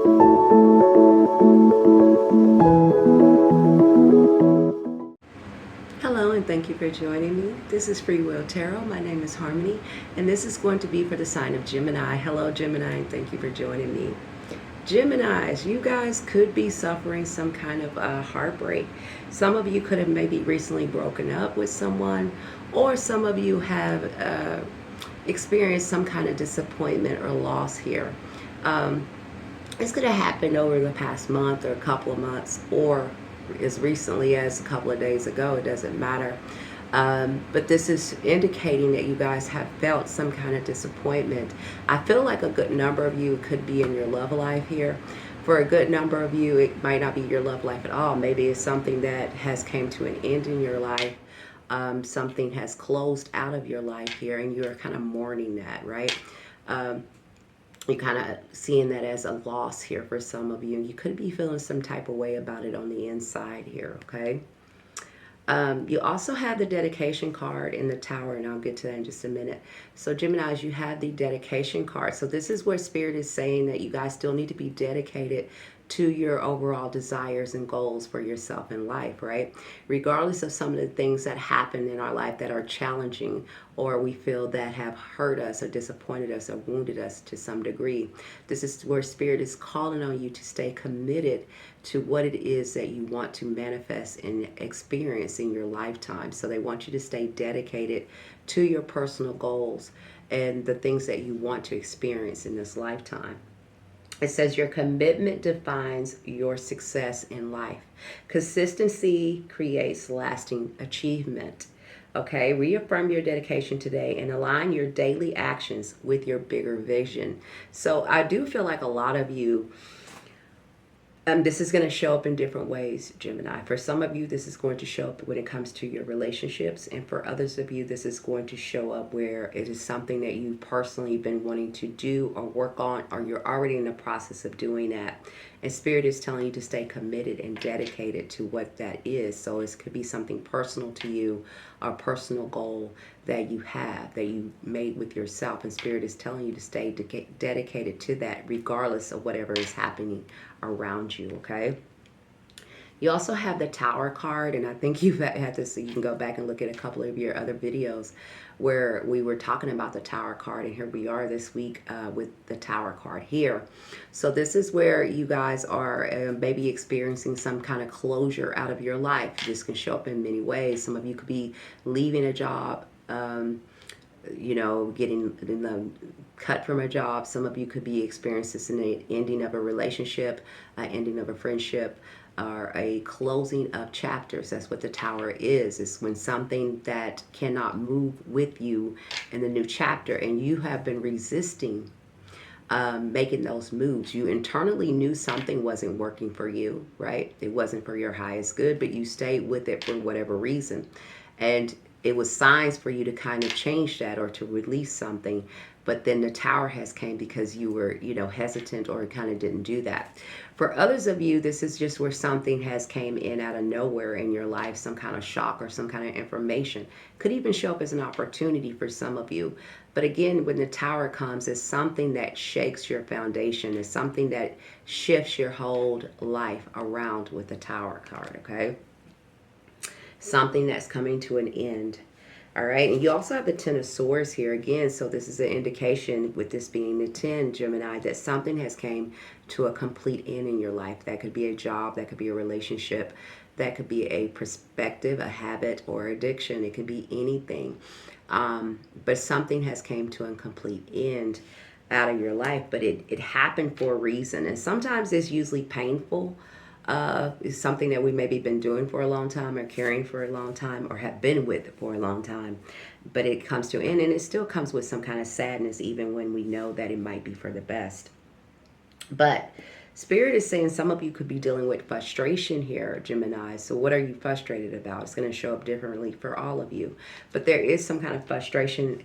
Hello and thank you for joining me. This is Free Will Tarot. My name is Harmony and this is going to be for the sign of Gemini. Hello Gemini and thank you for joining me. Geminis, you guys could be suffering some kind of heartbreak. Some of you could have maybe recently broken up with someone, or some of you have experienced some kind of disappointment or loss here. This could have happened over the past month or a couple of months, or as recently as a couple of days ago. It doesn't matter. But this is indicating that you guys have felt some kind of disappointment. I feel like a good number of you could be in your love life here. For a good number of you, it might not be your love life at all. Maybe it's something that has came to an end in your life. Something has closed out of your life here, and you're kind of mourning that, right? You're kind of seeing that as a loss here for some of you. And you could be feeling some type of way about it on the inside here, okay? You also have the dedication card in the Tower, and I'll get to that in just a minute. So Geminis, you have the dedication card. So this is where Spirit is saying that you guys still need to be dedicated to your overall desires and goals for yourself in life, right? Regardless of some of the things that happen in our life that are challenging, or we feel that have hurt us or disappointed us or wounded us to some degree. This is where Spirit is calling on you to stay committed to what it is that you want to manifest and experience in your lifetime. So they want you to stay dedicated to your personal goals and the things that you want to experience in this lifetime. It says your commitment defines your success in life. Consistency creates lasting achievement. Okay, reaffirm your dedication today and align your daily actions with your bigger vision. So I do feel like a lot of you, this is going to show up in different ways, Gemini. For some of you, this is going to show up when it comes to your relationships. And for others of you, this is going to show up where it is something that you've personally been wanting to do or work on, or you're already in the process of doing that. And Spirit is telling you to stay committed and dedicated to what that is. So it could be something personal to you, or a personal goal that you have, that you made with yourself. And Spirit is telling you to stay dedicated to that regardless of whatever is happening around you, okay? You also have the Tower card, and I think you've had this, so you can go back and look at a couple of your other videos where we were talking about the Tower card, and here we are this week with the Tower card here. So this is where you guys are maybe experiencing some kind of closure out of your life. This can show up in many ways. Some of you could be leaving a job, you know, getting cut from a job. Some of you could be experiencing the ending of a relationship, ending of a friendship, or a closing of chapters. That's what the Tower is. It's when something that cannot move with you in the new chapter, and you have been resisting making those moves. You internally knew something wasn't working for you, right? It wasn't for your highest good, but you stayed with it for whatever reason. And it was signs for you to kind of change that or to release something. But then the Tower has came because you were, you know, hesitant or kind of didn't do that. For others of you, this is just where something has came in out of nowhere in your life, some kind of shock or some kind of information. Could even show up as an opportunity for some of you. But again, when the Tower comes, it's something that shakes your foundation. It's something that shifts your whole life around with the Tower card, okay? Something that's coming to an end. All right, and you also have the Ten of Swords here again, so this is an indication, with this being the 10, Gemini, that something has came to a complete end in your life. That could be a job, that could be a relationship, that could be a perspective, a habit, or addiction. It could be anything, but something has came to a complete end out of your life, but it happened for a reason, and sometimes it's usually painful. Is something that we maybe been doing for a long time, or carrying for a long time, or have been with for a long time, but it comes to an end, and it still comes with some kind of sadness, even when we know that it might be for the best. But Spirit is saying some of you could be dealing with frustration here, Gemini. So what are you frustrated about? It's going to show up differently for all of you, but there is some kind of frustration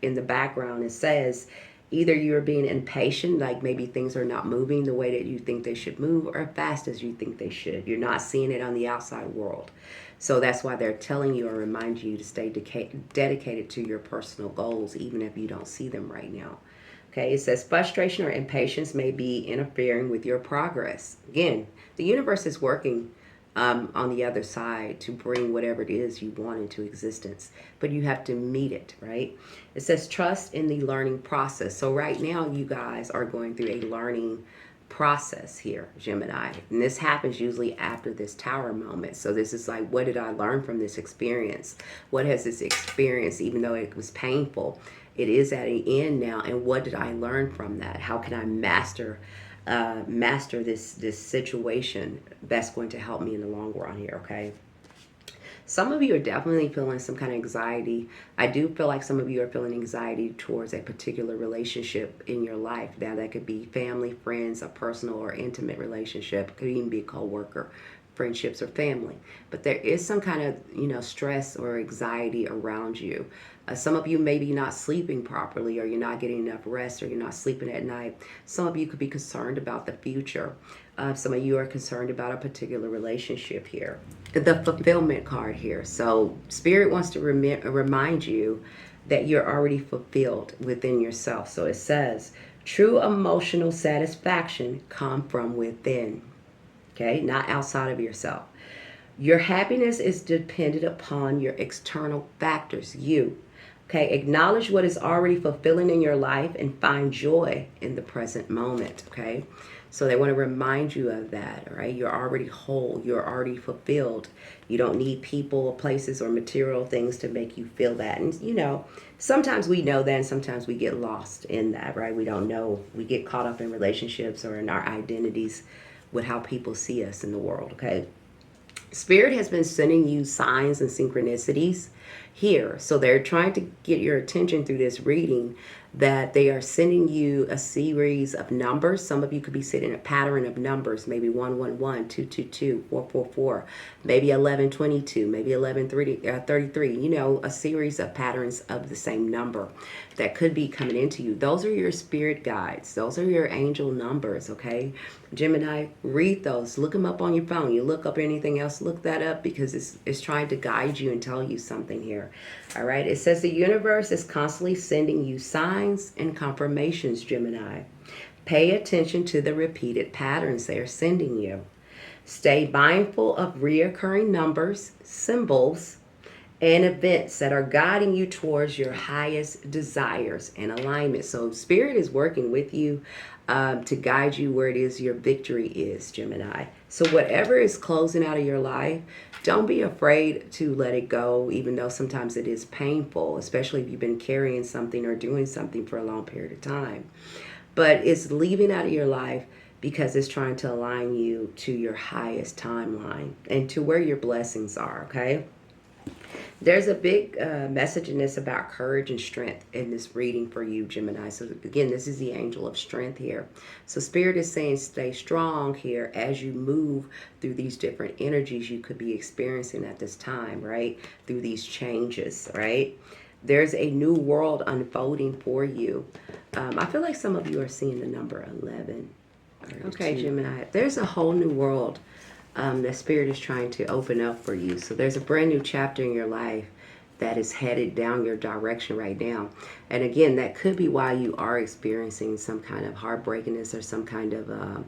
in the background. It says Either you're being impatient, like maybe things are not moving the way that you think they should move or fast as you think they should. You're not seeing it on the outside world. So that's why they're telling you or reminding you to stay dedicated to your personal goals, even if you don't see them right now. Okay, it says frustration or impatience may be interfering with your progress. Again, the universe is working on the other side to bring whatever it is you want into existence, but you have to meet it, right? It says trust in the learning process. So right now, you guys are going through a learning process here, Gemini. And this happens usually after this tower moment. So this is like, what did I learn from this experience? What has this experience, even though it was painful, it is at an end now. And what did I learn from that? How can I master this situation that's going to help me in the long run here, okay? Some of you are definitely feeling some kind of anxiety. I do feel like some of you are feeling anxiety towards a particular relationship in your life. Now, that could be family, friends, a personal or intimate relationship. It could even be a co-worker, friendships, or family. But there is some kind of, stress or anxiety around you. Some of you may be not sleeping properly, or you're not getting enough rest, or you're not sleeping at night. Some of you could be concerned about the future. Some of you are concerned about a particular relationship here. The fulfillment card here. So Spirit wants to remind you that you're already fulfilled within yourself. So it says, true emotional satisfaction come from within. Okay, not outside of yourself. Your happiness is dependent upon your external factors, you. Okay, acknowledge what is already fulfilling in your life and find joy in the present moment, okay? So they want to remind you of that, right? You're already whole. You're already fulfilled. You don't need people, places, or material things to make you feel that. And, sometimes we know that and sometimes we get lost in that, right? We don't know. We get caught up in relationships or in our identities with how people see us in the world, okay? Spirit has been sending you signs and synchronicities here. So they're trying to get your attention through this reading that they are sending you a series of numbers. Some of you could be sitting in a pattern of numbers, maybe 111, 222, 444, maybe 1122, maybe 1133, a series of patterns of the same number that could be coming into you. Those are your spirit guides. Those are your angel numbers, okay? Gemini, read those. Look them up on your phone. You look up anything else, look that up, because it's trying to guide you and tell you something here. All right. It says the universe is constantly sending you signs and confirmations, Gemini. Pay attention to the repeated patterns they are sending you. Stay mindful of reoccurring numbers, symbols, and events that are guiding you towards your highest desires and alignment. So Spirit is working with you to guide you where it is your victory is, Gemini. So whatever is closing out of your life, don't be afraid to let it go, even though sometimes it is painful, especially if you've been carrying something or doing something for a long period of time. But it's leaving out of your life because it's trying to align you to your highest timeline and to where your blessings are, okay? There's a big message in this about courage and strength in this reading for you, Gemini. So again, this is the angel of strength here. So Spirit is saying stay strong here as you move through these different energies you could be experiencing at this time, right? Through these changes, right? There's a new world unfolding for you. I feel like some of you are seeing the number 11. Okay, Gemini. There's a whole new world that Spirit is trying to open up for you. So there's a brand new chapter in your life that is headed down your direction right now. And again, that could be why you are experiencing some kind of heartbreakiness or some kind of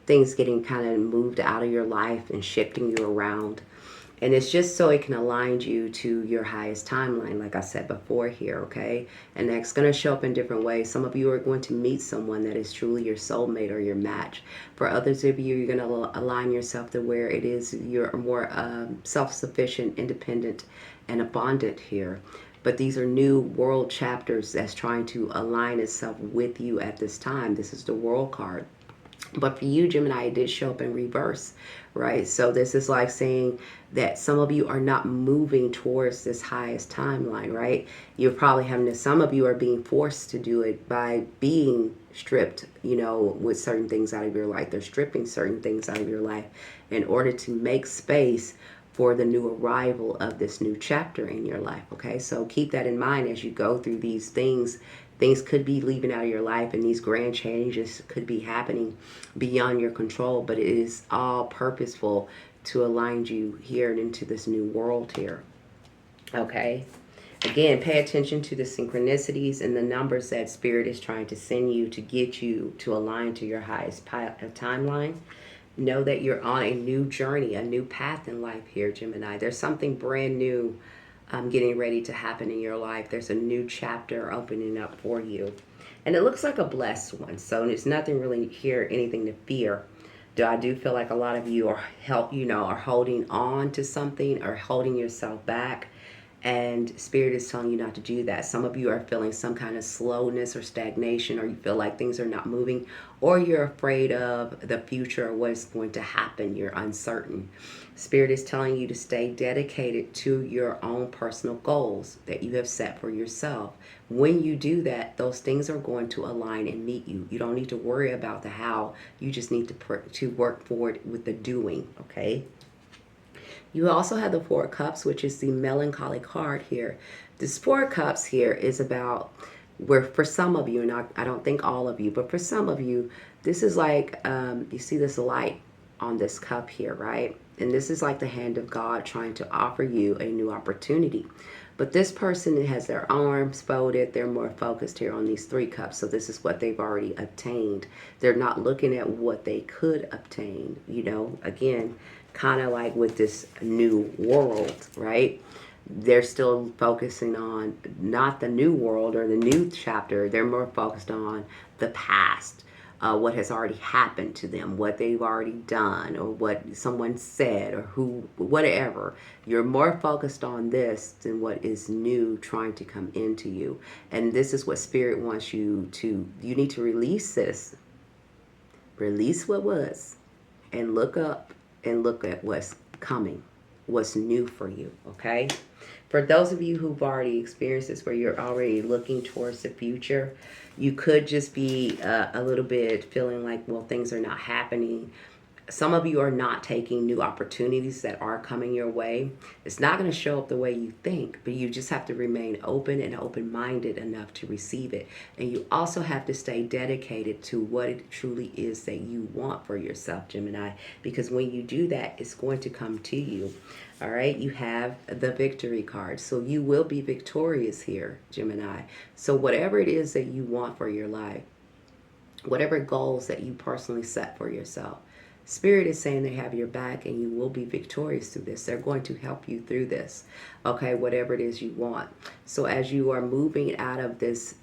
things getting kind of moved out of your life and shifting you around. And it's just so it can align you to your highest timeline, like I said before here, okay? And that's going to show up in different ways. Some of you are going to meet someone that is truly your soulmate or your match. For others of you, you're going to align yourself to where it is you're more self-sufficient, independent, and abundant here. But these are new world chapters that's trying to align itself with you at this time. This is the World card. But for you, Gemini, it did show up in reverse, right? So this is like saying that some of you are not moving towards this highest timeline, right? You're probably having to, some of you are being forced to do it by being stripped, with certain things out of your life. They're stripping certain things out of your life in order to make space for the new arrival of this new chapter in your life, okay? So keep that in mind as you go through these things Things could be leaving out of your life, and these grand changes could be happening beyond your control, but it is all purposeful to align you here and into this new world here. Okay? Again, pay attention to the synchronicities and the numbers that Spirit is trying to send you to get you to align to your highest timeline. Know that you're on a new journey, a new path in life here, Gemini. There's something brand new getting ready to happen in your life. There's a new chapter opening up for you. And it looks like a blessed one. So there's nothing really here, anything to fear. I do feel like a lot of you are are holding on to something or holding yourself back. And Spirit is telling you not to do that. Some of you are feeling some kind of slowness or stagnation, or you feel like things are not moving, or you're afraid of the future or what's going to happen. You're uncertain. Spirit is telling you to stay dedicated to your own personal goals that you have set for yourself. When you do that, those things are going to align and meet you. You don't need to worry about the how. You just need to work forward with the doing, okay? You also have the Four of Cups, which is the melancholy card here. This Four of Cups here is about where for some of you, and I don't think all of you, but for some of you, this is like, you see this light on this cup here, right? And this is like the hand of God trying to offer you a new opportunity. But this person has their arms folded. They're more focused here on these three cups. So this is what they've already obtained. They're not looking at what they could obtain, again, kind of like with this new world, right? They're still focusing on not the new world or the new chapter. They're more focused on the past, what has already happened to them, what they've already done, or what someone said, or whatever. You're more focused on this than what is new trying to come into you. And this is what Spirit wants you need to release this. Release what was, and look up and look at what's coming, what's new for you, okay? For those of you who've already experienced this, where you're already looking towards the future, you could just be a little bit feeling like, well, things are not happening. Some of you are not taking new opportunities that are coming your way. It's not going to show up the way you think, but you just have to remain open and open-minded enough to receive it. And you also have to stay dedicated to what it truly is that you want for yourself, Gemini, because when you do that, it's going to come to you. All right, you have the victory card. So you will be victorious here, Gemini. So whatever it is that you want for your life, whatever goals that you personally set for yourself, Spirit is saying they have your back and you will be victorious through this. They're going to help you through this, okay, whatever it is you want. So as you are moving out of this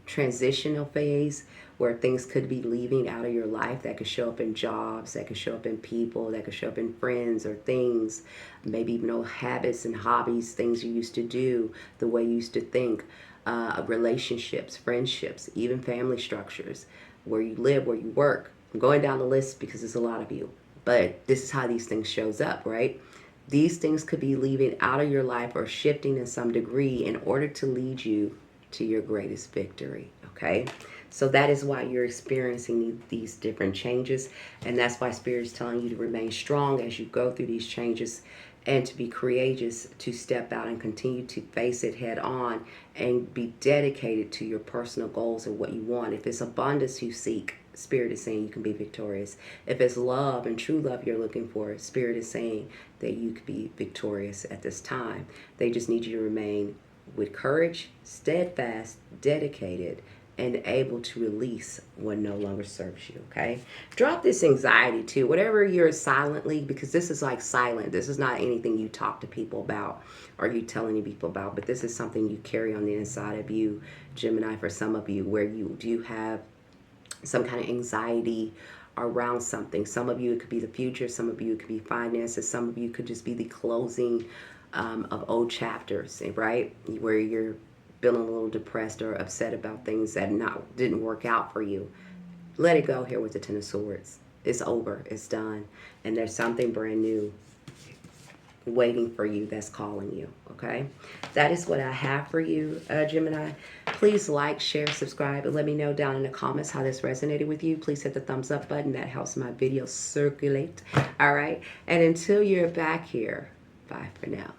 transitional phase where things could be leaving out of your life, that could show up in jobs, that could show up in people, that could show up in friends or things, maybe even old habits and hobbies, things you used to do, the way you used to think, relationships, friendships, even family structures, where you live, where you work. I'm going down the list because there's a lot of you, but this is how these things shows up, right? These things could be leaving out of your life or shifting in some degree in order to lead you to your greatest victory, okay? So that is why you're experiencing these different changes, and that's why Spirit is telling you to remain strong as you go through these changes and to be courageous, to step out and continue to face it head on and be dedicated to your personal goals and what you want. If it's abundance you seek, Spirit is saying you can be victorious. If it's love and true love you're looking for, Spirit is saying that you could be victorious at this time. They just need you to remain with courage, steadfast, dedicated, and able to release what no longer serves you, okay? Drop this anxiety too, whatever you're silently, because this is like silent. This is not anything you talk to people about or you tell any people about, but this is something you carry on the inside of you, Gemini, for some of you, where you do have some kind of anxiety around something. Some of you, it could be the future. Some of you, it could be finances. Some of you could just be the closing of old chapters, right? Where you're feeling a little depressed or upset about things that didn't work out for you. Let it go here with the Ten of Swords. It's over. It's done. And there's something brand new waiting for you that's calling you, okay? That is what I have for you, Gemini. Please like, share, subscribe, and let me know down in the comments how this resonated with you. Please hit the thumbs up button. That helps my video circulate, all right? And until you're back here, bye for now.